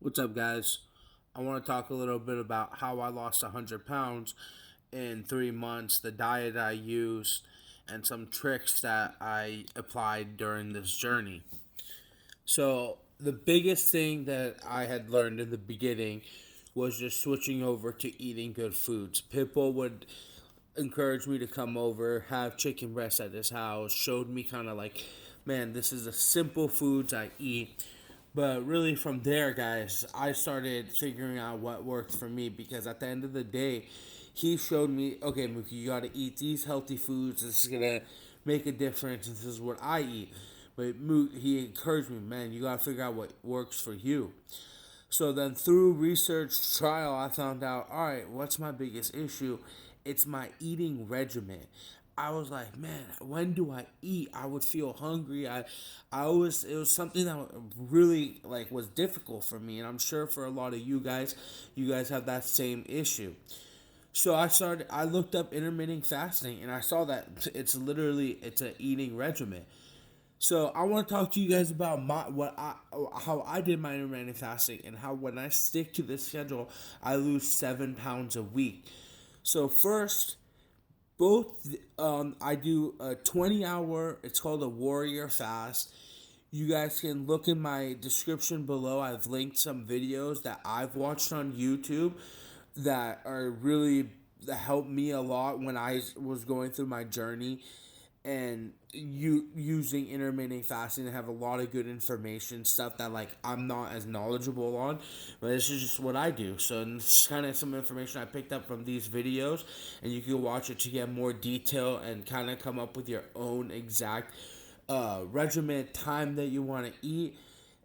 What's up, guys? I want to talk a little bit about how I lost 100 pounds in 3 months, the diet I used, and some tricks that I applied during this journey. So, the biggest thing that I had learned in the beginning was just switching over to eating good foods. People would encourage me to come over, have chicken breast at his house, showed me kind of like, man, this is the simple foods I eat. But really, from there, guys, I started figuring out what worked for me because at the end of the day, he showed me, okay, Mookie, you got to eat these healthy foods. This is going to make a difference. This is what I eat. But he encouraged me, man, you got to figure out what works for you. So then through research trial, I found out, all right, what's my biggest issue? It's my eating regimen. I was like, man, when do I eat? I would feel hungry. I was it was something that really like was difficult for me, and I'm sure for a lot of you guys have that same issue. So I looked up intermittent fasting, and I saw that it's an eating regimen. So I want to talk to you guys about how I did my intermittent fasting and how when I stick to this schedule, I lose 7 pounds a week. So first, I do a 20 hour. It's called a warrior fast. You guys can look in my description below. I've linked some videos that I've watched on YouTube that are really that helped me a lot when I was going through my journey and you using intermittent fasting to have a lot of good information stuff that like I'm not as knowledgeable on, but this is just what I do. So this is kind of some information I picked up from these videos, and you can watch it to get more detail and kind of come up with your own exact regimen, time that you want to eat,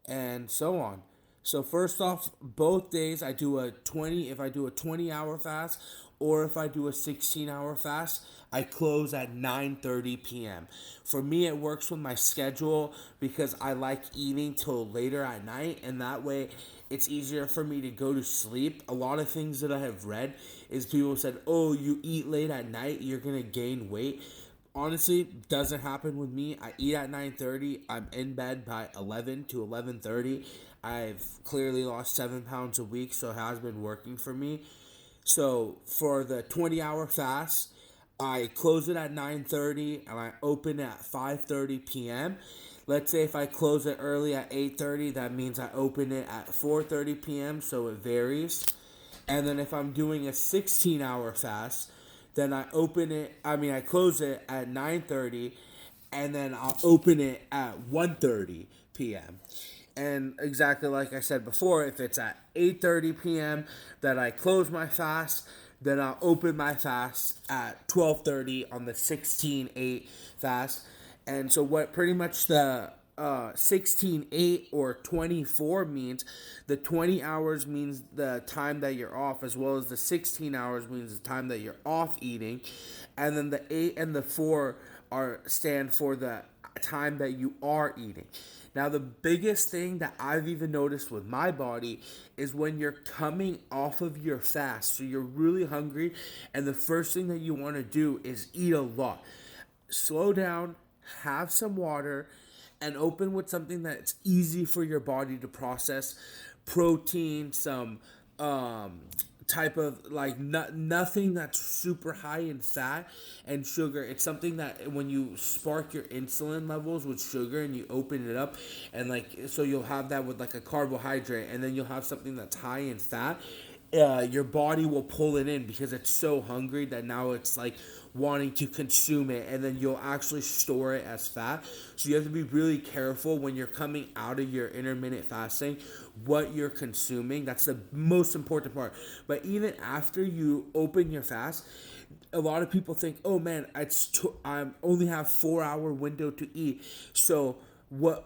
and so on. So first off, both days I do a 20 if I do a 20-hour fast or if I do a 16-hour fast, I close at 9:30 p.m. For me it works with my schedule because I like eating till later at night, and that way it's easier for me to go to sleep. A lot of things that I have read is people said, "Oh, you eat late at night, you're going to gain weight." Honestly, doesn't happen with me. I eat at 9:30. I'm in bed by 11 to 11:30. I've clearly lost 7 pounds a week, so it has been working for me. So for the 20-hour fast, I close it at 9:30 and I open at 5:30 p.m. Let's say if I close it early at 8:30, that means I open it at 4:30 p.m. So it varies. And then if I'm doing a 16-hour fast, then I close it at 9:30 and then I'll open it at 1:30 p.m. And exactly like I said before, if it's at 8:30 p.m. that I close my fast, then I'll open my fast at 12:30 on the 16/8 fast. And so what pretty much the 16/8 or 24 means, the 20 hours means the time that you're off, as well as the 16 hours means the time that you're off eating, and then the 8 and the 4 are stand for the time that you are eating. Now, the biggest thing that I've even noticed with my body is when you're coming off of your fast, so you're really hungry, and the first thing that you want to do is eat a lot. Slow down, have some water, and open with something that's easy for your body to process. Protein, some type of like nothing that's super high in fat and sugar. It's something that when you spark your insulin levels with sugar and you open it up, and like so you'll have that with like a carbohydrate, and then you'll have something that's high in fat. Your body will pull it in because it's so hungry that now it's like wanting to consume it, and then you'll actually store it as fat. So you have to be really careful when you're coming out of your intermittent fasting what you're consuming. That's the most important part. But even after you open your fast, a lot of people think, oh man, I only have 4 hour window to eat, so what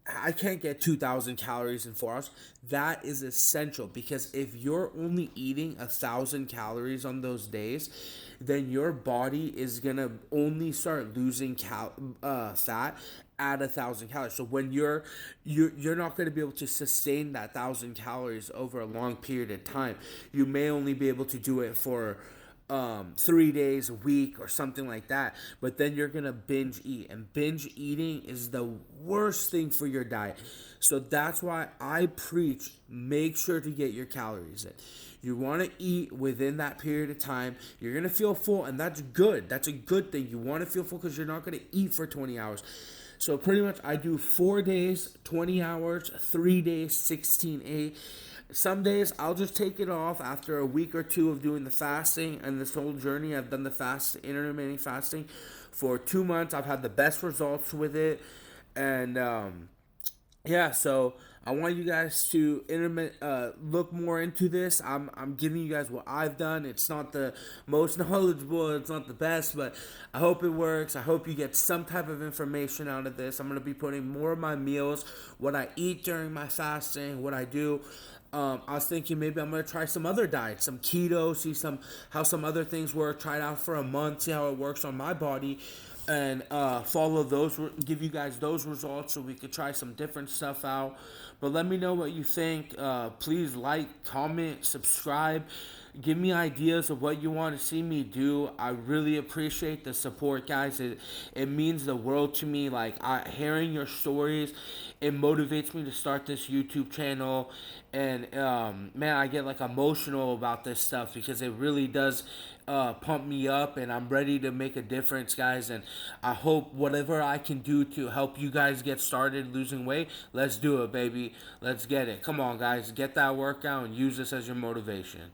I can't get 2,000 calories in 4 hours. That is essential because if you're only eating 1,000 calories on those days, then your body is gonna only start losing fat at 1,000 calories. So when you're not gonna be able to sustain that 1,000 calories over a long period of time. You may only be able to do it for 3 days a week or something like that, but then you're gonna binge eat, and binge eating is the worst thing for your diet. So that's why I preach, make sure to get your calories in. You want to eat within that period of time. You're going to feel full, and that's good. That's a good thing. You want to feel full because you're not going to eat for 20 hours. So pretty much I do 4 days, 20 hours, 3 days, 16-8. Some days I'll just take it off after a week or two of doing the fasting and this whole journey. I've done the intermittent fasting for 2 months. I've had the best results with it. And yeah, so I want you guys to look more into this. I'm giving you guys what I've done. It's not the most knowledgeable, it's not the best, but I hope it works. I hope you get some type of information out of this. I'm going to be putting more of my meals, what I eat during my fasting, what I do. I was thinking maybe I'm gonna try some other diets, some keto, see how some other things work. Try it out for a month, see how it works on my body, and follow those. Give you guys those results so we could try some different stuff out. But let me know what you think. Please like, comment, subscribe. Give me ideas of what you want to see me do. I really appreciate the support, guys. It means the world to me. Like hearing your stories, it motivates me to start this YouTube channel. And man, I get like emotional about this stuff because it really does pump me up, and I'm ready to make a difference, guys. And I hope whatever I can do to help you guys get started losing weight, let's do it, baby. Let's get it. Come on, guys, get that workout and use this as your motivation.